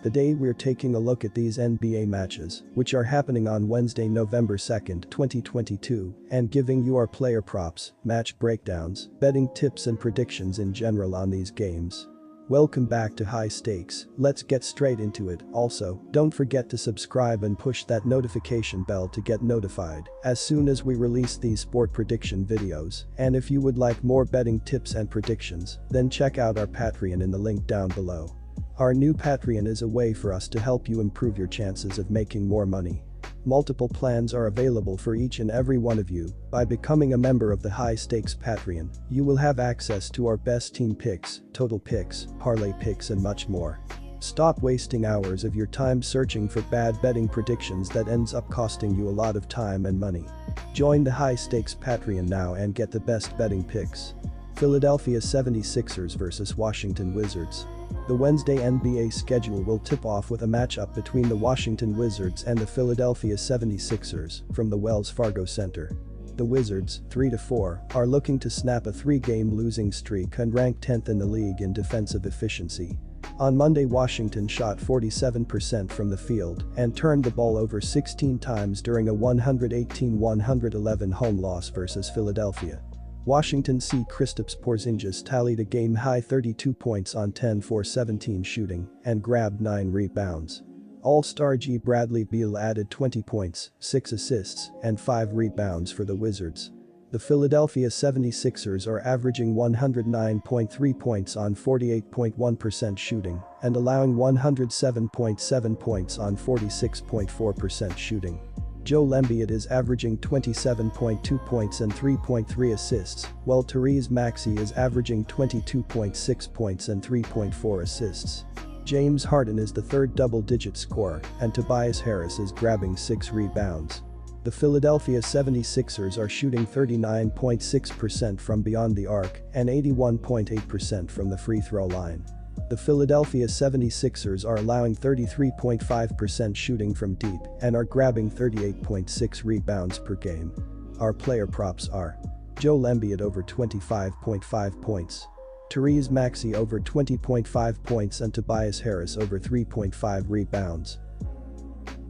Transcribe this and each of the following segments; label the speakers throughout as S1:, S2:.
S1: Today we're taking a look at these NBA matches, which are happening on Wednesday, November 2nd, 2022, and giving you our player props, match breakdowns, betting tips and predictions in general on these games. Welcome back to High Stakes, let's get straight into it. Also, don't forget to subscribe and push that notification bell to get notified as soon as we release these sport prediction videos. And if you would like more betting tips and predictions, then check out our Patreon in the link down below. Our new Patreon is a way for us to help you improve your chances of making more money. Multiple plans are available for each and every one of you. By becoming a member of the High Stakes Patreon, you will have access to our best team picks, total picks, parlay picks and much more. Stop wasting hours of your time searching for bad betting predictions that ends up costing you a lot of time and money. Join the High Stakes Patreon now and get the best betting picks. Philadelphia 76ers vs Washington Wizards. The Wednesday NBA schedule will tip off with a matchup between the Washington Wizards and the Philadelphia 76ers from the Wells Fargo Center. The Wizards, 3-4, are looking to snap a 3-game losing streak and rank 10th in the league in defensive efficiency. On Monday, Washington shot 47% from the field and turned the ball over 16 times during a 118-111 home loss versus Philadelphia. Washington C. Kristaps Porzingis tallied a game-high 32 points on 10-for-17 shooting and grabbed 9 rebounds. All-Star G. Bradley Beal added 20 points, 6 assists, and 5 rebounds for the Wizards. The Philadelphia 76ers are averaging 109.3 points on 48.1% shooting and allowing 107.7 points on 46.4% shooting. Joel Embiid is averaging 27.2 points and 3.3 assists, while Tyrese Maxey is averaging 22.6 points and 3.4 assists. James Harden is the third double-digit scorer, and Tobias Harris is grabbing 6 rebounds. The Philadelphia 76ers are shooting 39.6% from beyond the arc and 81.8% from the free throw line. The Philadelphia 76ers are allowing 33.5% shooting from deep and are grabbing 38.6 rebounds per game. Our player props are Joel Embiid over 25.5 points, Tyrese Maxey over 20.5 points and Tobias Harris over 3.5 rebounds.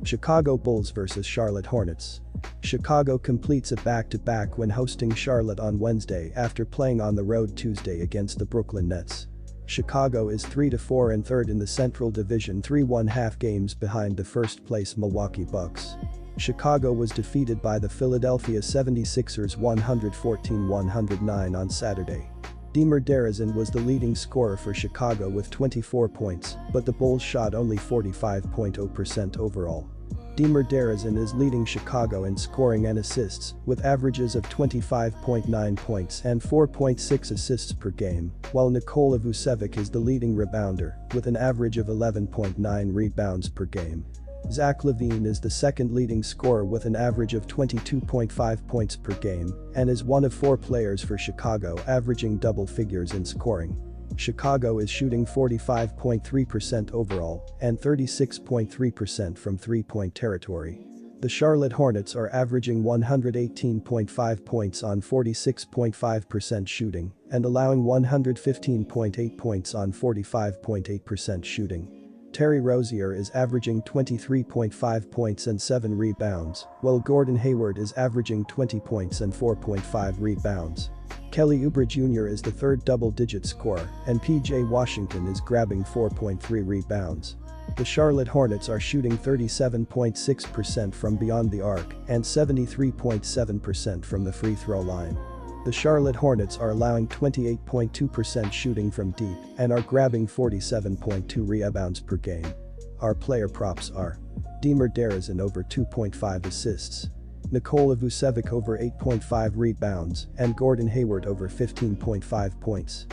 S1: Chicago Bulls vs Charlotte Hornets. Chicago completes a back-to-back when hosting Charlotte on Wednesday after playing on the road Tuesday against the Brooklyn Nets. Chicago is 3-4 and third in the Central Division, 3.5 games behind the first-place Milwaukee Bucks. Chicago was defeated by the Philadelphia 76ers 114-109 on Saturday. DeMar DeRozan was the leading scorer for Chicago with 24 points, but the Bulls shot only 45.0% overall. DeMar DeRozan is leading Chicago in scoring and assists, with averages of 25.9 points and 4.6 assists per game, while Nikola Vucevic is the leading rebounder, with an average of 11.9 rebounds per game. Zach LaVine is the second leading scorer with an average of 22.5 points per game and is one of 4 players for Chicago averaging double figures in scoring. Chicago is shooting 45.3% overall and 36.3% from three-point territory. The Charlotte Hornets are averaging 118.5 points on 46.5% shooting and allowing 115.8 points on 45.8% shooting. Terry Rozier is averaging 23.5 points and 7 rebounds, while Gordon Hayward is averaging 20 points and 4.5 rebounds. Kelly Oubre Jr. is the third double-digit scorer, and PJ Washington is grabbing 4.3 rebounds. The Charlotte Hornets are shooting 37.6% from beyond the arc and 73.7% from the free throw line. The Charlotte Hornets are allowing 28.2% shooting from deep and are grabbing 47.2 rebounds per game. Our player props are DeMar DeRozan over 2.5 assists, Nikola Vucevic over 8.5 rebounds, and Gordon Hayward over 15.5 points.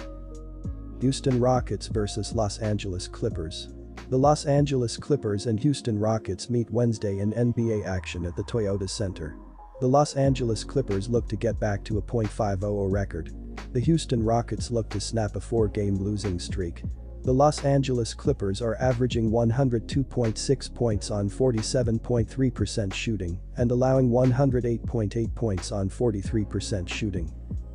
S1: Houston Rockets vs Los Angeles Clippers. The Los Angeles Clippers and Houston Rockets meet Wednesday in NBA action at the Toyota Center. The Los Angeles Clippers look to get back to a .500 record. The Houston Rockets look to snap a 4-game losing streak. The Los Angeles Clippers are averaging 102.6 points on 47.3% shooting and allowing 108.8 points on 43% shooting.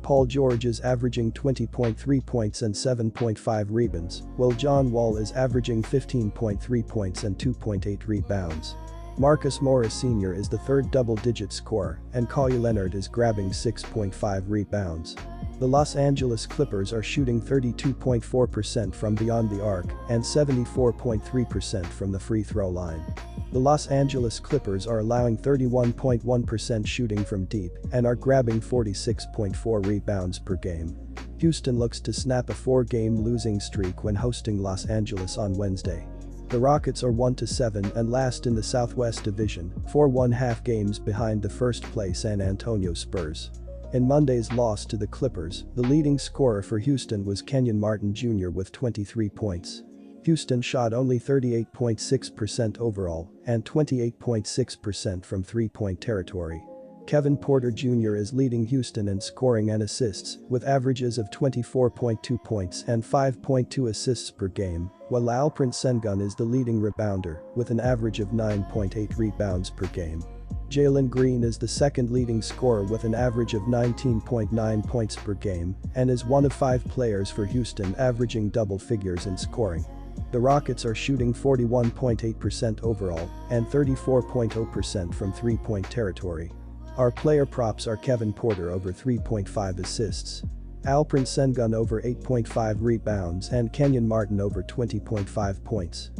S1: Paul George is averaging 20.3 points and 7.5 rebounds, while John Wall is averaging 15.3 points and 2.8 rebounds. Marcus Morris Sr. is the third double-digit scorer, and Kawhi Leonard is grabbing 6.5 rebounds. The Los Angeles Clippers are shooting 32.4% from beyond the arc and 74.3% from the free throw line. The Los Angeles Clippers are allowing 31.1% shooting from deep and are grabbing 46.4 rebounds per game. Houston looks to snap a 4-game losing streak when hosting Los Angeles on Wednesday. The Rockets are 1-7 and last in the Southwest Division, 4.5 games behind the first-place San Antonio Spurs. In Monday's loss to the Clippers, the leading scorer for Houston was Kenyon Martin Jr. with 23 points. Houston shot only 38.6% overall and 28.6% from three-point territory. Kevin Porter Jr. is leading Houston in scoring and assists, with averages of 24.2 points and 5.2 assists per game, while Alperen Sengun is the leading rebounder, with an average of 9.8 rebounds per game. Jalen Green is the second leading scorer with an average of 19.9 points per game and is one of 5 players for Houston averaging double figures in scoring. The Rockets are shooting 41.8% overall and 34.0% from three-point territory. Our player props are Kevin Porter over 3.5 assists, Alperen Sengun over 8.5 rebounds and Kenyon Martin over 20.5 points.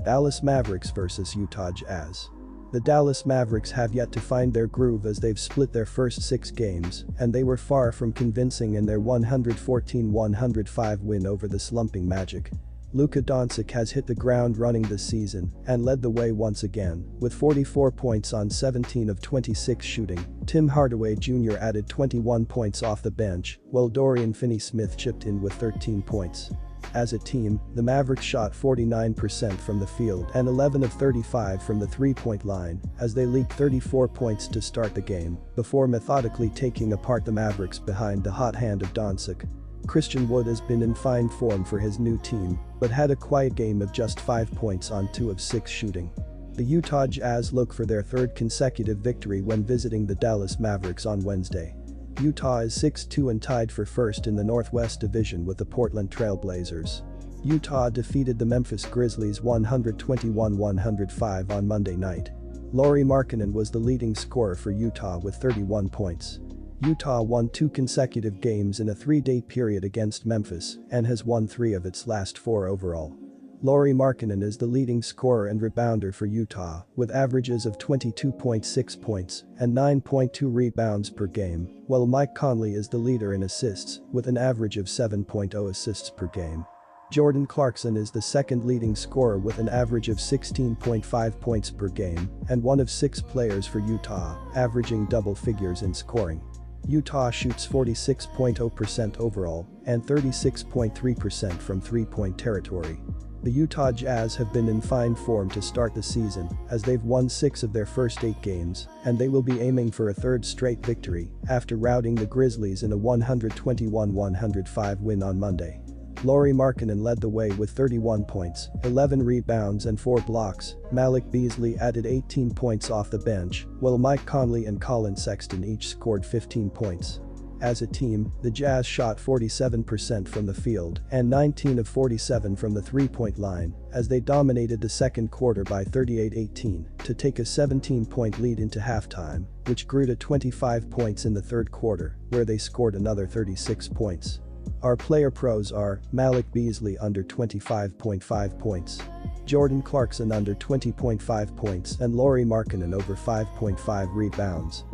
S1: Dallas Mavericks vs Utah Jazz. The Dallas Mavericks have yet to find their groove as they've split their first 6 games, and they were far from convincing in their 114-105 win over the slumping Magic. Luka Doncic has hit the ground running this season and led the way once again, with 44 points on 17 of 26 shooting. Tim Hardaway Jr. added 21 points off the bench, while Dorian Finney-Smith chipped in with 13 points. As a team, the Mavericks shot 49% from the field and 11 of 35 from the three-point line as they leaked 34 points to start the game before methodically taking apart the Mavericks behind the hot hand of Doncic. Christian Wood has been in fine form for his new team, but had a quiet game of just 5 points on 2 of 6 shooting. The Utah Jazz look for their third consecutive victory when visiting the Dallas Mavericks on Wednesday. Utah is 6-2 and tied for first in the Northwest Division with the Portland Trail Blazers. Utah defeated the Memphis Grizzlies 121-105 on Monday night. Lauri Markkanen was the leading scorer for Utah with 31 points. Utah won 2 consecutive games in a 3-day period against Memphis and has won 3 of its last 4 overall. Lauri Markkanen is the leading scorer and rebounder for Utah, with averages of 22.6 points and 9.2 rebounds per game, while Mike Conley is the leader in assists, with an average of 7.0 assists per game. Jordan Clarkson is the second leading scorer with an average of 16.5 points per game and one of 6 players for Utah, averaging double figures in scoring. Utah shoots 46.0% overall and 36.3% from three-point territory. The Utah Jazz have been in fine form to start the season as they've won 6 of their first 8 games, and they will be aiming for a third straight victory after routing the Grizzlies in a 121-105 win on Monday. Lauri Markkanen led the way with 31 points, 11 rebounds and 4 blocks. Malik Beasley added 18 points off the bench, while Mike Conley and Colin Sexton each scored 15 points. As a team, the Jazz shot 47% from the field and 19 of 47 from the three-point line as they dominated the second quarter by 38-18 to take a 17-point lead into halftime, which grew to 25 points in the third quarter, where they scored another 36 points. Our player pros are Malik Beasley under 25.5 points, Jordan Clarkson under 20.5 points and Lauri Markkanen over 5.5 rebounds.